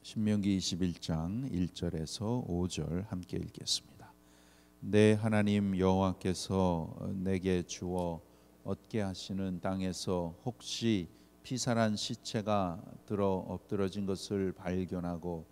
신명기 21장 1절에서 5절 함께 읽겠습니다. 내 하나님 여호와께서 내게 주어 얻게 하시는 땅에서 혹시 피살한 시체가 들어 엎드러진 것을 발견하고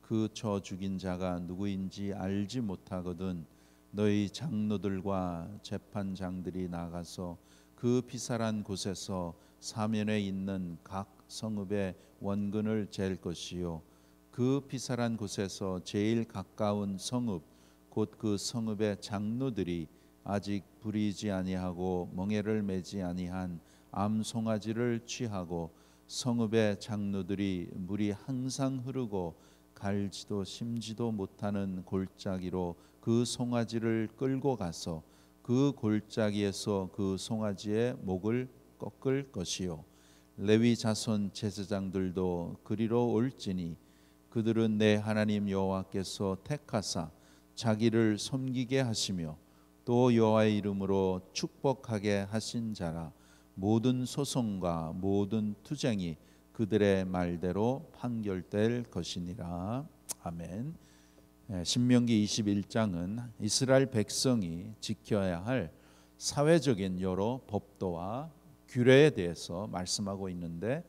그 쳐 죽인 자가 누구인지 알지 못하거든 너희 장로들과 재판장들이 나가서 그 피살한 곳에서 사면에 있는 각 성읍의 원근을 잴 것이요 그 피살한 곳에서 제일 가까운 성읍 곧 그 성읍의 장로들이 아직 부리지 아니하고 멍에를 매지 아니한 암송아지를 취하고 성읍의 장로들이 물이 항상 흐르고 갈지도 심지도 못하는 골짜기로 그 송아지를 끌고 가서 그 골짜기에서 그 송아지의 목을 꺾을 것이요 레위 자손 제사장들도 그리로 올지니 그들은 내 하나님 여호와께서 택하사 자기를 섬기게 하시며 또 여호와의 이름으로 축복하게 하신 자라 모든 소송과 모든 투쟁이 그들의 말대로 판결될 것이니라. 아멘. 신명기 21장은 이스라엘 백성이 지켜야 할 사회적인 여러 법도와 규례에 대해서 말씀하고 있는데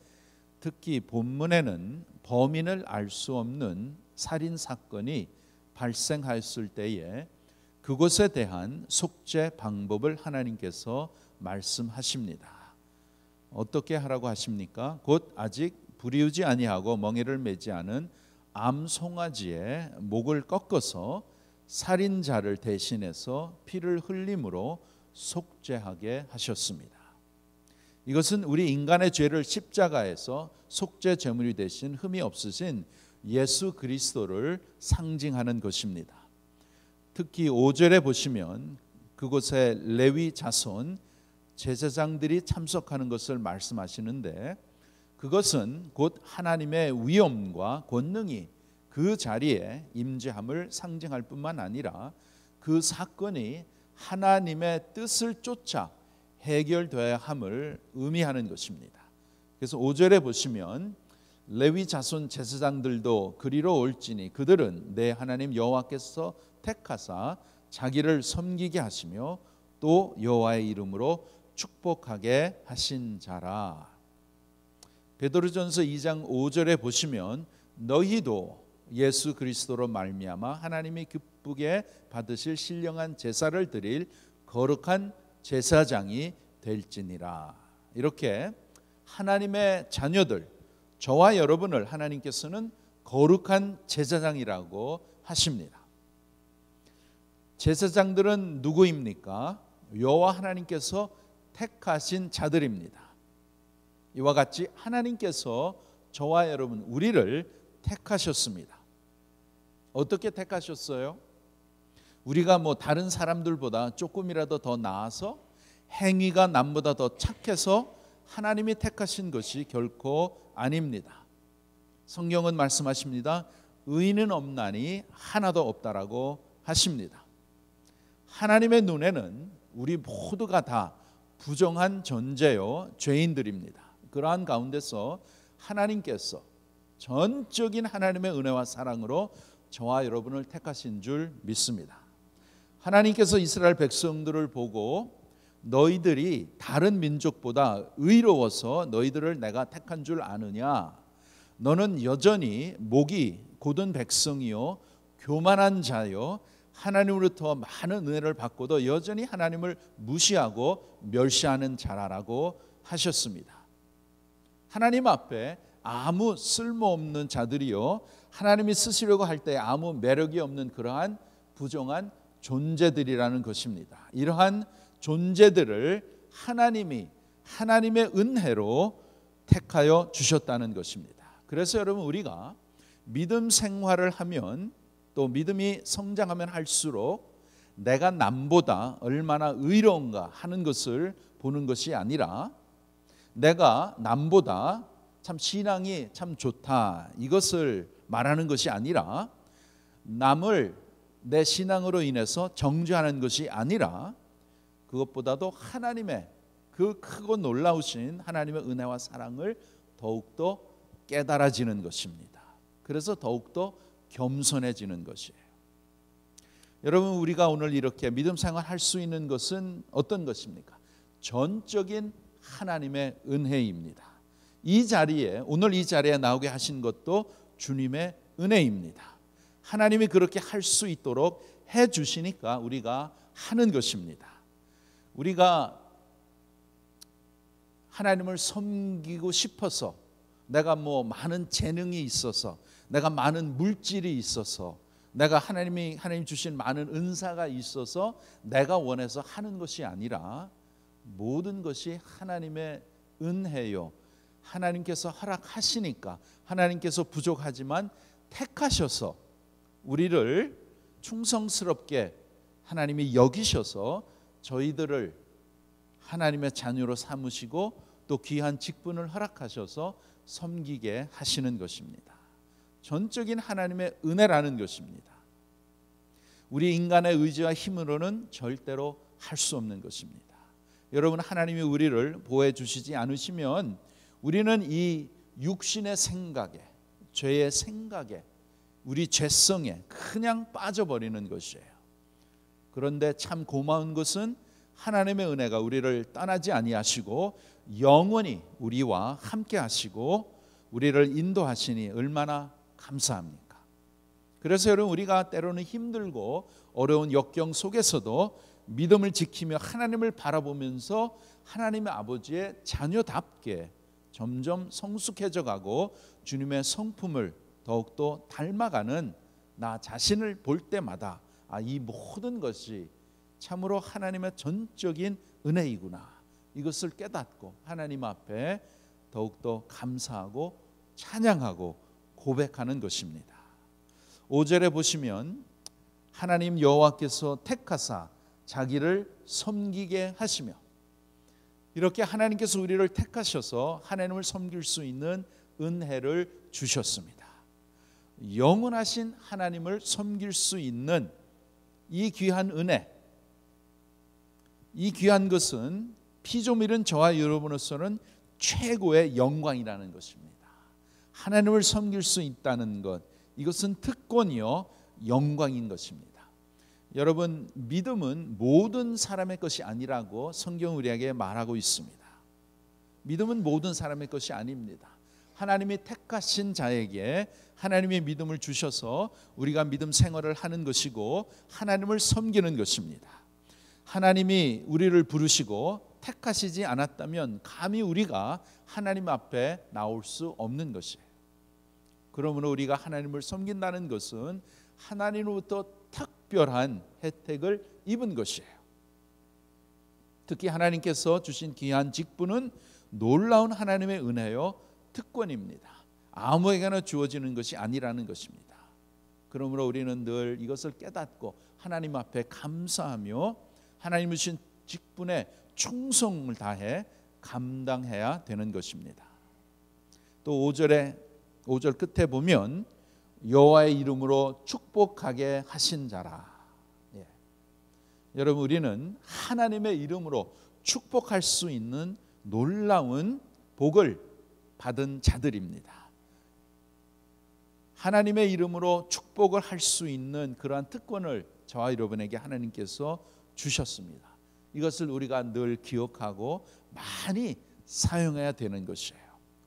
특히 본문에는 범인을 알 수 없는 살인 사건이 발생하였을 때에 그것에 대한 속죄 방법을 하나님께서 말씀하십니다. 어떻게 하라고 하십니까? 곧 아직 부리우지 아니하고 멍에를 매지 않은 암송아지의 목을 꺾어서 살인자를 대신해서 피를 흘림으로 속죄하게 하셨습니다. 이것은 우리 인간의 죄를 십자가에서 속죄 제물이 되신 흠이 없으신 예수 그리스도를 상징하는 것입니다. 특히 5절에 보시면 그곳에 레위 자손 제사장들이 참석하는 것을 말씀하시는데 그것은 곧 하나님의 위엄과 권능이 그 자리에 임재함을 상징할 뿐만 아니라 그 사건이 하나님의 뜻을 쫓아 해결되어야 함을 의미하는 것입니다. 그래서 5절에 보시면 레위 자손 제사장들도 그리로 올지니 그들은 내 하나님 여호와께서 택하사 자기를 섬기게 하시며 또 여호와의 이름으로 축복하게 하신 자라. 베드로전서 2장 5절에 보시면 너희도 예수 그리스도로 말미암아 하나님이 기쁘게 받으실 신령한 제사를 드릴 거룩한 제사장이 될지니라. 이렇게 하나님의 자녀들 저와 여러분을 하나님께서는 거룩한 제사장이라고 하십니다. 제사장들은 누구입니까? 여호와 하나님께서 택하신 자들입니다. 이와 같이 하나님께서 저와 여러분 우리를 택하셨습니다. 어떻게 택하셨어요? 우리가 다른 사람들보다 조금이라도 더 나아서 행위가 남보다 더 착해서 하나님이 택하신 것이 결코 아닙니다. 성경은 말씀하십니다. 의인은 없나니 하나도 없다라고 하십니다. 하나님의 눈에는 우리 모두가 다 부정한 존재요 죄인들입니다. 그러한 가운데서 하나님께서 전적인 하나님의 은혜와 사랑으로 저와 여러분을 택하신 줄 믿습니다. 하나님께서 이스라엘 백성들을 보고 너희들이 다른 민족보다 의로워서 너희들을 내가 택한 줄 아느냐? 너는 여전히 목이 곧은 백성이요 교만한 자요 하나님으로부터 많은 은혜를 받고도 여전히 하나님을 무시하고 멸시하는 자라라고 하셨습니다. 하나님 앞에 아무 쓸모없는 자들이요 하나님이 쓰시려고 할 때 아무 매력이 없는 그러한 부정한 존재들이라는 것입니다. 이러한 존재들을 하나님이 하나님의 은혜로 택하여 주셨다는 것입니다. 그래서 여러분 우리가 믿음 생활을 하면 또 믿음이 성장하면 할수록 내가 남보다 얼마나 의로운가 하는 것을 보는 것이 아니라 내가 남보다 참 신앙이 참 좋다 이것을 말하는 것이 아니라 남을 내 신앙으로 인해서 정죄하는 것이 아니라 그것보다도 하나님의 그 크고 놀라우신 하나님의 은혜와 사랑을 더욱더 깨달아지는 것입니다. 그래서 더욱더 겸손해지는 것이에요. 여러분, 우리가 오늘 이렇게 믿음 생활할 수 있는 것은 어떤 것입니까? 전적인 하나님의 은혜입니다. 이 자리에, 오늘 이 자리에 나오게 하신 것도 주님의 은혜입니다. 하나님이 그렇게 할 수 있도록 해 주시니까 우리가 하는 것입니다. 우리가 하나님을 섬기고 싶어서, 내가 많은 재능이 있어서, 내가 많은 물질이 있어서, 내가 하나님 주신 많은 은사가 있어서 내가 원해서 하는 것이 아니라 모든 것이 하나님의 은혜요. 하나님께서 허락하시니까, 하나님께서 부족하지만 택하셔서 우리를 충성스럽게 하나님이 여기셔서 저희들을 하나님의 자녀로 삼으시고 또 귀한 직분을 허락하셔서 섬기게 하시는 것입니다. 전적인 하나님의 은혜라는 것입니다. 우리 인간의 의지와 힘으로는 절대로 할 수 없는 것입니다. 여러분, 하나님이 우리를 보호해 주시지 않으시면 우리는 이 육신의 생각에, 죄의 생각에, 우리 죄성에 그냥 빠져버리는 것이에요. 그런데 참 고마운 것은 하나님의 은혜가 우리를 떠나지 아니하시고 영원히 우리와 함께 하시고 우리를 인도하시니 얼마나 감사합니까? 그래서 여러분, 우리가 때로는 힘들고 어려운 역경 속에서도 믿음을 지키며 하나님을 바라보면서 하나님의 아버지의 자녀답게 점점 성숙해져 가고 주님의 성품을 더욱더 닮아가는 나 자신을 볼 때마다 이 모든 것이 참으로 하나님의 전적인 은혜이구나, 이것을 깨닫고 하나님 앞에 더욱더 감사하고 찬양하고 고백하는 것입니다. 5절에 보시면 하나님 여호와께서 택하사 자기를 섬기게 하시며, 이렇게 하나님께서 우리를 택하셔서 하나님을 섬길 수 있는 은혜를 주셨습니다. 영원하신 하나님을 섬길 수 있는 이 귀한 은혜, 이 귀한 것은 피조물인 저와 여러분으로서는 최고의 영광이라는 것입니다. 하나님을 섬길 수 있다는 것, 이것은 특권이요 영광인 것입니다. 여러분, 믿음은 모든 사람의 것이 아니라고 성경 우리에게 말하고 있습니다. 믿음은 모든 사람의 것이 아닙니다. 하나님이 택하신 자에게 하나님의 믿음을 주셔서 우리가 믿음 생활을 하는 것이고 하나님을 섬기는 것입니다. 하나님이 우리를 부르시고 택하시지 않았다면 감히 우리가 하나님 앞에 나올 수 없는 것이에요. 그러므로 우리가 하나님을 섬긴다는 것은 하나님으로부터 특별한 혜택을 입은 것이에요. 특히 하나님께서 주신 귀한 직분은 놀라운 하나님의 은혜요 특권입니다. 아무에게나 주어지는 것이 아니라는 것입니다. 그러므로 우리는 늘 이것을 깨닫고 하나님 앞에 감사하며 하나님 주신 직분에 충성을 다해 감당해야 되는 것입니다. 또 5절 끝에 보면 여호와의 이름으로 축복하게 하신 자라. 여러분, 우리는 하나님의 이름으로 축복할 수 있는 놀라운 복을 받은 자들입니다. 하나님의 이름으로 축복을 할 수 있는 그러한 특권을 저와 여러분에게 하나님께서 주셨습니다. 이것을 우리가 늘 기억하고 많이 사용해야 되는 것이에요.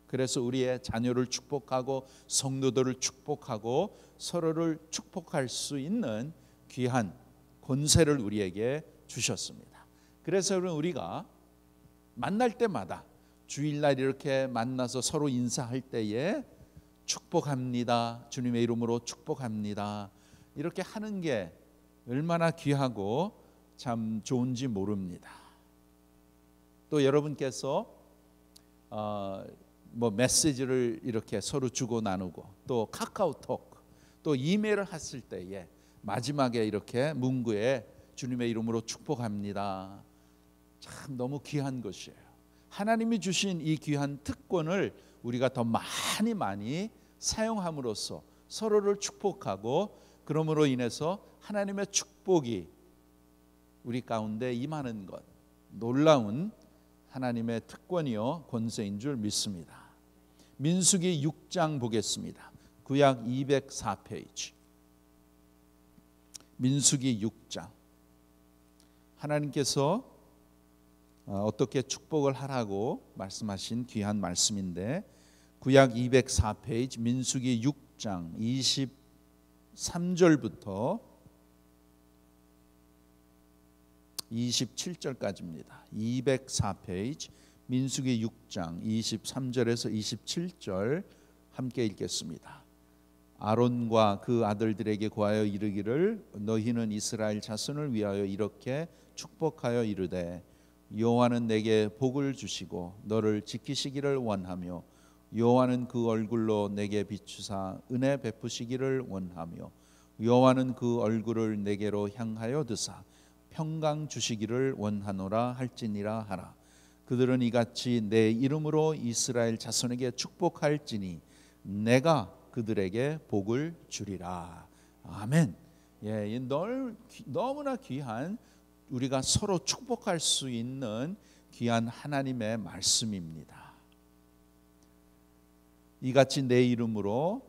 그래서 우리의 자녀를 축복하고 성도들을 축복하고 서로를 축복할 수 있는 귀한 권세를 우리에게 주셨습니다. 그래서 우리가 만날 때마다 주일날 이렇게 만나서 서로 인사할 때에 축복합니다, 주님의 이름으로 축복합니다, 이렇게 하는 게 얼마나 귀하고 참 좋은지 모릅니다. 또 여러분께서 메시지를 이렇게 서로 주고 나누고 또 카카오톡 또 이메일을 했을 때에 마지막에 이렇게 문구에 주님의 이름으로 축복합니다. 참 너무 귀한 것이에요. 하나님이 주신 이 귀한 특권을 우리가 더 많이 사용함으로써 서로를 축복하고 그러므로 인해서 하나님의 축복이 우리 가운데 임하는 것, 놀라운 하나님의 특권이요 권세인 줄 믿습니다. 민수기 6장 보겠습니다. 구약 204페이지 민수기 6장. 하나님께서 어떻게 축복을 하라고 말씀하신 귀한 말씀인데 구약 204페이지 민수기 6장 23절부터 27절까지입니다. 204페이지 민수기 6장 23절에서 27절 함께 읽겠습니다. 아론과 그 아들들에게 고하여 이르기를 너희는 이스라엘 자손을 위하여 이렇게 축복하여 이르되 여호와는 내게 복을 주시고 너를 지키시기를 원하며 여호와는 그 얼굴로 내게 비추사 은혜 베푸시기를 원하며 여호와는 그 얼굴을 내게로 향하여 드사 평강 주시기를 원하노라 할지니라 하라. 그들은 이같이 내 이름으로 이스라엘 자손에게 축복할지니 내가 그들에게 복을 주리라. 아멘. 예, 너무나 귀한 우리가 서로 축복할 수 있는 귀한 하나님의 말씀입니다. 이같이 내 이름으로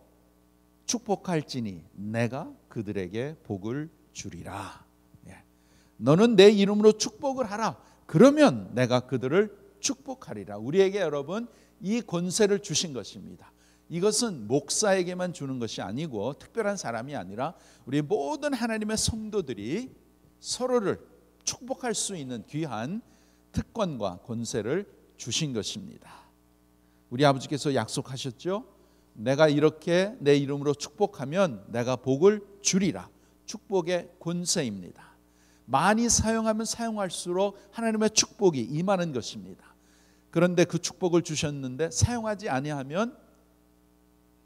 축복할지니 내가 그들에게 복을 주리라. 예. 너는 내 이름으로 축복을 하라. 그러면 내가 그들을 축복하리라. 우리에게 여러분 이 권세를 주신 것입니다. 이것은 목사에게만 주는 것이 아니고 특별한 사람이 아니라 우리 모든 하나님의 성도들이 서로를 축복할 수 있는 귀한 특권과 권세를 주신 것입니다. 우리 아버지께서 약속하셨죠? 내가 이렇게 내 이름으로 축복하면 내가 복을 주리라. 축복의 권세입니다. 많이 사용하면 사용할수록 하나님의 축복이 임하는 것입니다. 그런데 그 축복을 주셨는데 사용하지 아니하면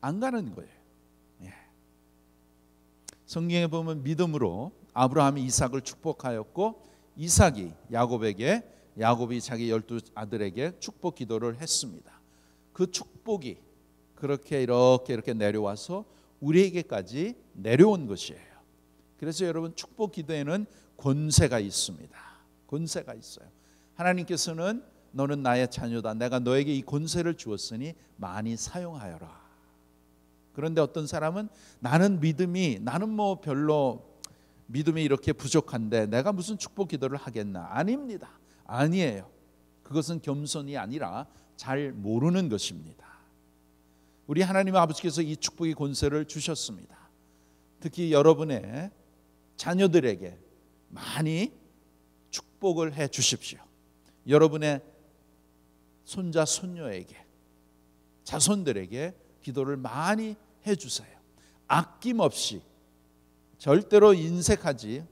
안 가는 거예요. 예. 성경에 보면 믿음으로 아브라함이 이삭을 축복하였고 이삭이 야곱이 자기 12 아들에게 축복 기도를 했습니다. 그 축복이 이렇게 내려와서 우리에게까지 내려온 것이에요. 그래서 여러분 축복 기도에는 권세가 있습니다. 권세가 있어요. 하나님께서는 너는 나의 자녀다. 내가 너에게 이 권세를 주었으니 많이 사용하여라. 그런데 어떤 사람은 나는 별로 믿음이 이렇게 부족한데 내가 무슨 축복 기도를 하겠나? 아닙니다. 아니에요. 그것은 겸손이 아니라 잘 모르는 것입니다. 우리 하나님 아버지께서 이 축복의 권세를 주셨습니다. 특히 여러분의 자녀들에게 많이 축복을 해 주십시오. 여러분의 손자 손녀에게 자손들에게 기도를 많이 해주세요. 아낌없이 절대로 인색하지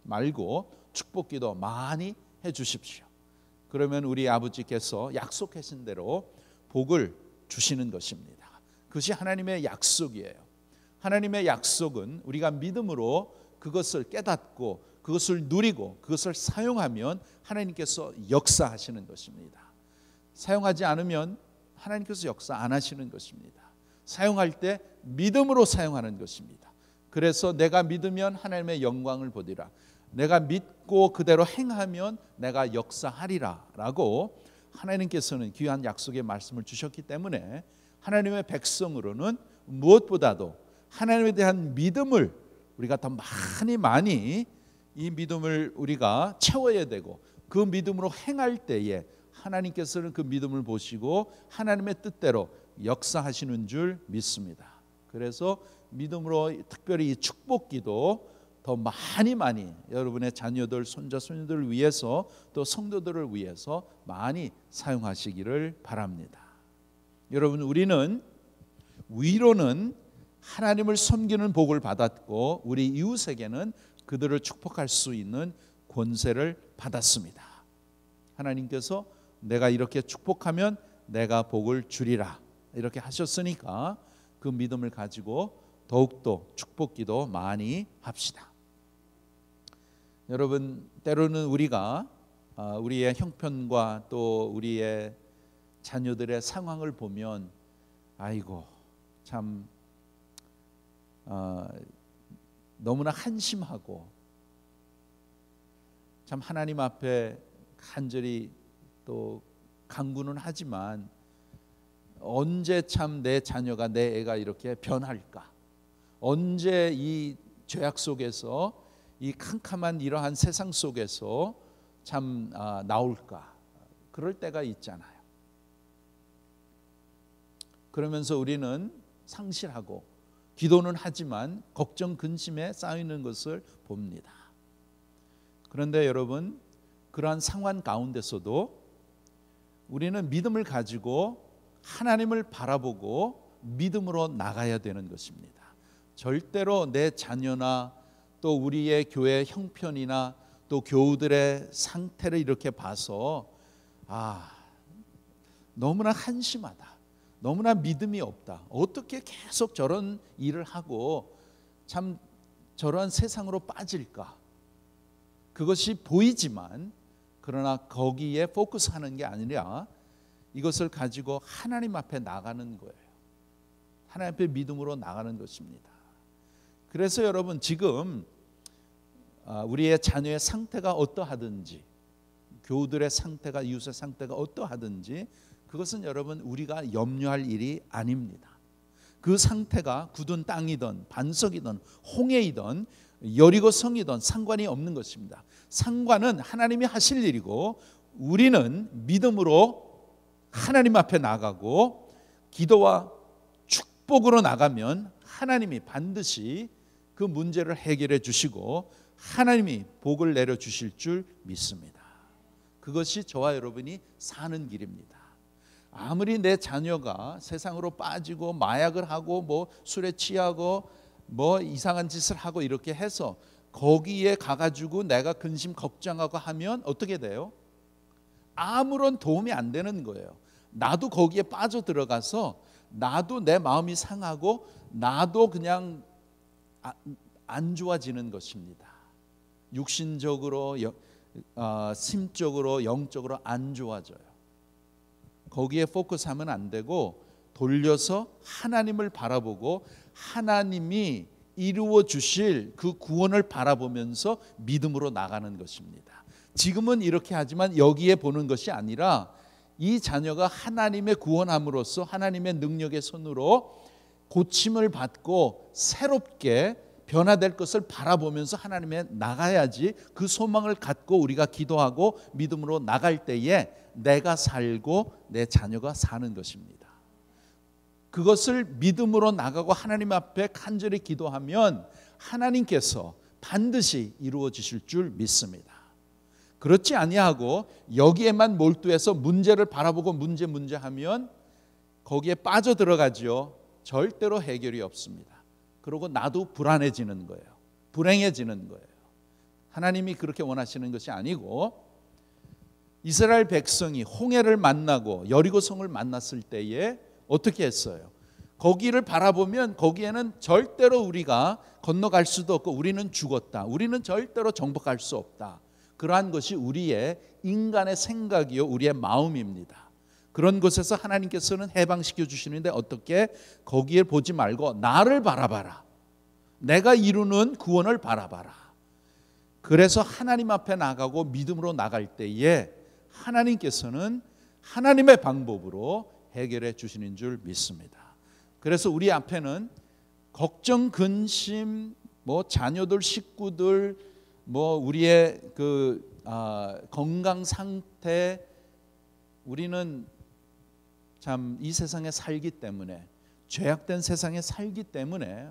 말고 축복기도 많이 해주십시오. 그러면 우리 아버지께서 약속하신 대로 복을 주시는 것입니다. 그것이 하나님의 약속이에요. 하나님의 약속은 우리가 믿음으로 그것을 깨닫고 그것을 누리고 그것을 사용하면 하나님께서 역사하시는 것입니다. 사용하지 않으면 하나님께서 역사 안 하시는 것입니다. 사용할 때 믿음으로 사용하는 것입니다. 그래서 내가 믿으면 하나님의 영광을 보리라. 내가 믿고 그대로 행하면 내가 역사하리라 라고 하나님께서는 귀한 약속의 말씀을 주셨기 때문에 하나님의 백성으로는 무엇보다도 하나님에 대한 믿음을 우리가 더 많이 이 믿음을 우리가 채워야 되고 그 믿음으로 행할 때에 하나님께서는 그 믿음을 보시고 하나님의 뜻대로 역사하시는 줄 믿습니다. 그래서 믿음으로 특별히 이 축복기도 더 많이 여러분의 자녀들, 손자, 손녀들을 위해서 또 성도들을 위해서 많이 사용하시기를 바랍니다. 여러분 우리는 위로는 하나님을 섬기는 복을 받았고 우리 이웃에게는 그들을 축복할 수 있는 권세를 받았습니다. 하나님께서 내가 이렇게 축복하면 내가 복을 주리라 이렇게 하셨으니까 그 믿음을 가지고 더욱더 축복기도 많이 합시다. 여러분 때로는 우리가 우리의 형편과 또 우리의 자녀들의 상황을 보면 아이고 참 너무나 한심하고 참 하나님 앞에 간절히 또 간구는 하지만 언제 참 내 자녀가 내 애가 이렇게 변할까? 언제 이 죄악 속에서 이 캄캄한 이러한 세상 속에서 참 나올까? 그럴 때가 있잖아요. 그러면서 우리는 상실하고 기도는 하지만 걱정 근심에 쌓이는 것을 봅니다. 그런데 여러분, 그러한 상황 가운데서도 우리는 믿음을 가지고 하나님을 바라보고 믿음으로 나가야 되는 것입니다. 절대로 내 자녀나 또 우리의 교회 형편이나 또 교우들의 상태를 이렇게 봐서 너무나 한심하다, 너무나 믿음이 없다, 어떻게 계속 저런 일을 하고 참 저런 세상으로 빠질까, 그것이 보이지만 그러나 거기에 포커스하는 게 아니라 이것을 가지고 하나님 앞에 나가는 거예요. 하나님 앞에 믿음으로 나가는 것입니다. 그래서 여러분, 지금 우리의 자녀의 상태가 어떠하든지, 교우들의 상태가, 이웃의 상태가 어떠하든지, 그것은 여러분 우리가 염려할 일이 아닙니다. 그 상태가 굳은 땅이든 반석이든 홍해이든 여리고성이든 상관이 없는 것입니다. 상관은 하나님이 하실 일이고, 우리는 믿음으로 하나님 앞에 나가고 기도와 축복으로 나가면 하나님이 반드시 그 문제를 해결해 주시고 하나님이 복을 내려 주실 줄 믿습니다. 그것이 저와 여러분이 사는 길입니다. 아무리 내 자녀가 세상으로 빠지고 마약을 하고 뭐 술에 취하고 뭐 이상한 짓을 하고 이렇게 해서 거기에 가가지고 내가 근심 걱정하고 하면 어떻게 돼요? 아무런 도움이 안 되는 거예요. 나도 거기에 빠져 들어가서 나도 내 마음이 상하고 나도 그냥 안 좋아지는 것입니다. 육신적으로, 심적으로, 영적으로 안 좋아져요. 거기에 포커스하면 안 되고 돌려서 하나님을 바라보고 하나님이 이루어 주실 그 구원을 바라보면서 믿음으로 나가는 것입니다. 지금은 이렇게 하지만 여기에 보는 것이 아니라 이 자녀가 하나님의 구원함으로써 하나님의 능력의 손으로 고침을 받고 새롭게 변화될 것을 바라보면서 하나님에 나가야지, 그 소망을 갖고 우리가 기도하고 믿음으로 나갈 때에 내가 살고 내 자녀가 사는 것입니다. 그것을 믿음으로 나가고 하나님 앞에 간절히 기도하면 하나님께서 반드시 이루어 주실 줄 믿습니다. 그렇지 아니하고 여기에만 몰두해서 문제를 바라보고 문제 하면 거기에 빠져 들어가죠. 절대로 해결이 없습니다. 그리고 나도 불안해지는 거예요. 불행해지는 거예요. 하나님이 그렇게 원하시는 것이 아니고, 이스라엘 백성이 홍해를 만나고 여리고성을 만났을 때에 어떻게 했어요? 거기를 바라보면 거기에는 절대로 우리가 건너갈 수도 없고 우리는 죽었다, 우리는 절대로 정복할 수 없다. 그러한 것이 우리의 인간의 생각이요, 우리의 마음입니다. 그런 곳에서 하나님께서는 해방시켜 주시는데 어떻게? 거기에 보지 말고 나를 바라봐라. 내가 이루는 구원을 바라봐라. 그래서 하나님 앞에 나가고 믿음으로 나갈 때에 하나님께서는 하나님의 방법으로 해결해 주시는 줄 믿습니다. 그래서 우리 앞에는 걱정, 근심, 뭐 자녀들, 식구들, 뭐 우리의 건강 상태, 우리는 참 이 세상에 살기 때문에, 죄악된 세상에 살기 때문에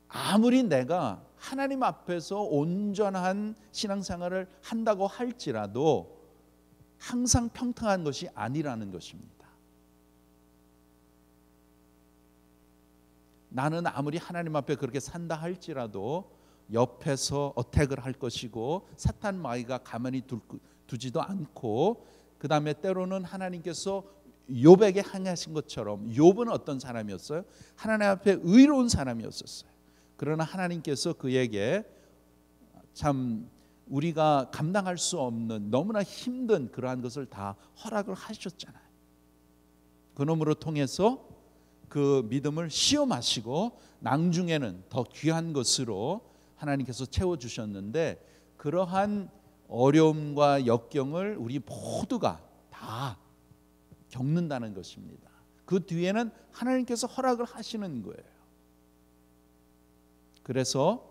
아무리 내가 하나님 앞에서 온전한 신앙생활을 한다고 할지라도 항상 평등한 것이 아니라는 것입니다. 나는 아무리 하나님 앞에 그렇게 산다 할지라도 옆에서 어택을 할 것이고 사탄 마귀가 가만히 두지도 않고, 그 다음에 때로는 하나님께서 욥에게 항하신 것처럼, 욥은 어떤 사람이었어요? 하나님 앞에 의로운 사람이었었어요. 그러나 하나님께서 그에게 참 우리가 감당할 수 없는 너무나 힘든 그러한 것을 다 허락을 하셨잖아요. 그놈으로 통해서 그 믿음을 시험하시고 나중에는 더 귀한 것으로 하나님께서 채워주셨는데, 그러한 어려움과 역경을 우리 모두가 다 겪는다는 것입니다. 그 뒤에는 하나님께서 허락을 하시는 거예요. 그래서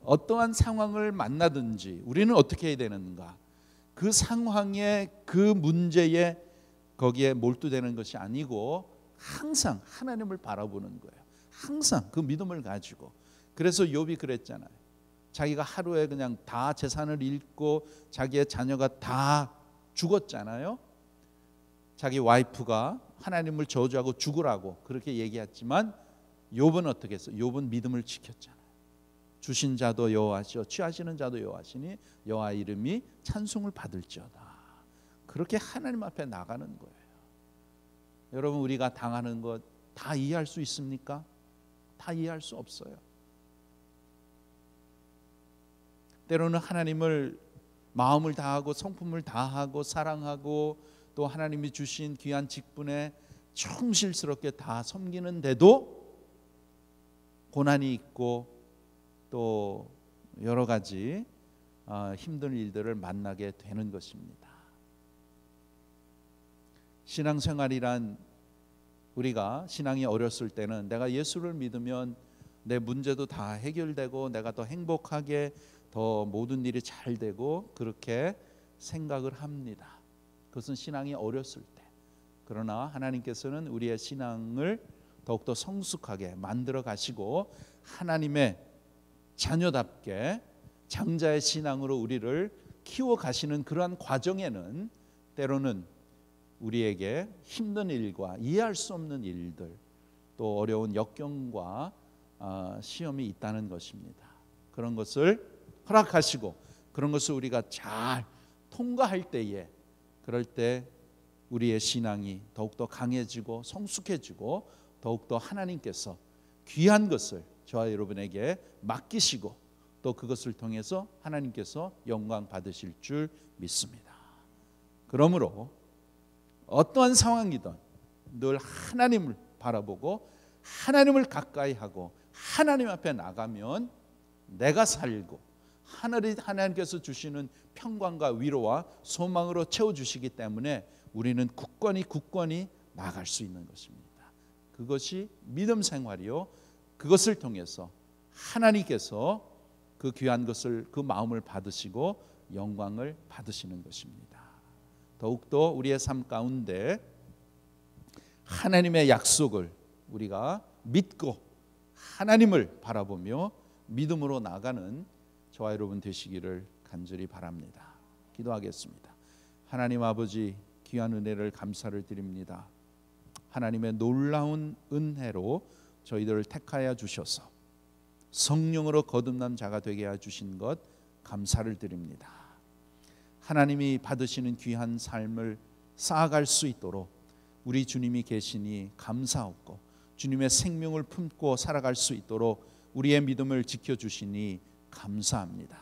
어떠한 상황을 만나든지 우리는 어떻게 해야 되는가? 그 상황에 그 문제에 거기에 몰두되는 것이 아니고 항상 하나님을 바라보는 거예요. 항상 그 믿음을 가지고. 그래서 욥이 그랬잖아요. 자기가 하루에 그냥 다 재산을 잃고 자기의 자녀가 다 죽었잖아요. 자기 와이프가 하나님을 저주하고 죽으라고 그렇게 얘기했지만 욥은 어떻게 했어요? 욥은 믿음을 지켰잖아요. 주신 자도 여호와시오 취하시는 자도 여호와시니 여호와 이름이 찬송을 받을지어다. 그렇게 하나님 앞에 나가는 거예요. 여러분, 우리가 당하는 것 다 이해할 수 있습니까? 다 이해할 수 없어요. 때로는 하나님을 마음을 다하고 성품을 다하고 사랑하고 또 하나님이 주신 귀한 직분에 충실스럽게 다 섬기는데도 고난이 있고 또 여러 가지 힘든 일들을 만나게 되는 것입니다. 신앙생활이란 우리가 신앙이 어렸을 때는 내가 예수를 믿으면 내 문제도 다 해결되고 내가 더 행복하게 더 모든 일이 잘 되고 그렇게 생각을 합니다. 그것은 신앙이 어렸을 때. 그러나 하나님께서는 우리의 신앙을 더욱더 성숙하게 만들어 가시고 하나님의 자녀답게 장자의 신앙으로 우리를 키워 가시는 그러한 과정에는 때로는 우리에게 힘든 일과 이해할 수 없는 일들 또 어려운 역경과 시험이 있다는 것입니다. 그런 것을 허락하시고 그런 것을 우리가 잘 통과할 때에 그럴 때 우리의 신앙이 더욱더 강해지고 성숙해지고 더욱더 하나님께서 귀한 것을 저와 여러분에게 맡기시고 또 그것을 통해서 하나님께서 영광 받으실 줄 믿습니다. 그러므로 어떠한 상황이든 늘 하나님을 바라보고 하나님을 가까이 하고 하나님 앞에 나가면 내가 살고 하나님께서 주시는 평강과 위로와 소망으로 채워주시기 때문에 우리는 굳건히 나아갈 수 있는 것입니다. 그것이 믿음 생활이요. 그것을 통해서 하나님께서 그 귀한 것을 그 마음을 받으시고 영광을 받으시는 것입니다. 더욱더 우리의 삶 가운데 하나님의 약속을 우리가 믿고 하나님을 바라보며 믿음으로 나가는 저와 여러분 되시기를 간절히 바랍니다. 기도하겠습니다. 하나님 아버지, 귀한 은혜를 감사를 드립니다. 하나님의 놀라운 은혜로 저희들을 택하여 주셔서 성령으로 거듭난 자가 되게 해 주신 것 감사를 드립니다. 하나님이 받으시는 귀한 삶을 쌓아갈 수 있도록 우리 주님이 계시니 감사하고 주님의 생명을 품고 살아갈 수 있도록 우리의 믿음을 지켜주시니 감사합니다.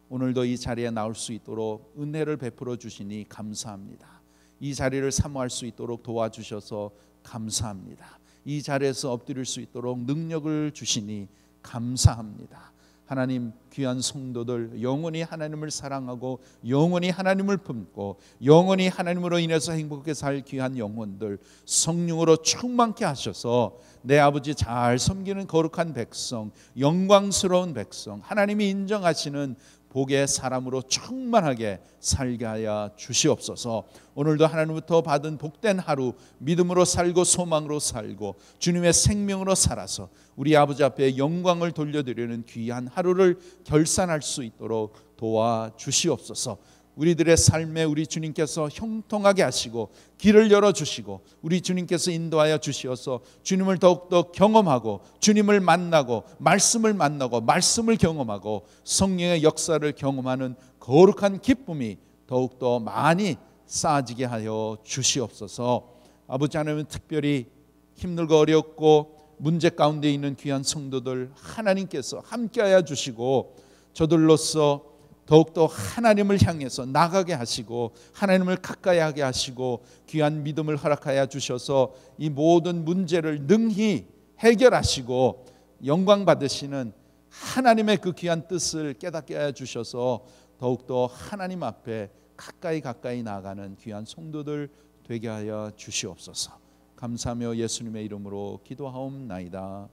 오늘도 이 자리에 나올 수 있도록 은혜를 베풀어 주시니 감사합니다. 이 자리를 사모할 수 있도록 도와주셔서 감사합니다. 이 자리에서 엎드릴 수 있도록 능력을 주시니 감사합니다. 하나님, 귀한 성도들 영원히 하나님을 사랑하고 영원히 하나님을 품고 영원히 하나님으로 인해서 행복하게 살 귀한 영혼들 성령으로 충만케 하셔서 내 아버지 잘 섬기는 거룩한 백성, 영광스러운 백성, 하나님이 인정하시는 복의 사람으로 충만하게 살게 하여 주시옵소서. 오늘도 하나님부터 받은 복된 하루 믿음으로 살고 소망으로 살고 주님의 생명으로 살아서 우리 아버지 앞에 영광을 돌려드리는 귀한 하루를 결산할 수 있도록 도와주시옵소서. 우리들의 삶에 우리 주님께서 형통하게 하시고 길을 열어주시고 우리 주님께서 인도하여 주시어서 주님을 더욱더 경험하고 주님을 만나고 말씀을 경험하고 성령의 역사를 경험하는 거룩한 기쁨이 더욱더 많이 쌓아지게 하여 주시옵소서. 아버지 하나님, 특별히 힘들고 어렵고 문제 가운데 있는 귀한 성도들 하나님께서 함께하여 주시고 저들로서 더욱더 하나님을 향해서 나가게 하시고 하나님을 가까이 하게 하시고 귀한 믿음을 허락하여 주셔서 이 모든 문제를 능히 해결하시고 영광 받으시는 하나님의 그 귀한 뜻을 깨닫게 하여 주셔서 더욱더 하나님 앞에 가까이 나아가는 귀한 성도들 되게 하여 주시옵소서. 감사하며 예수님의 이름으로 기도하옵나이다.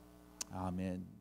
아멘.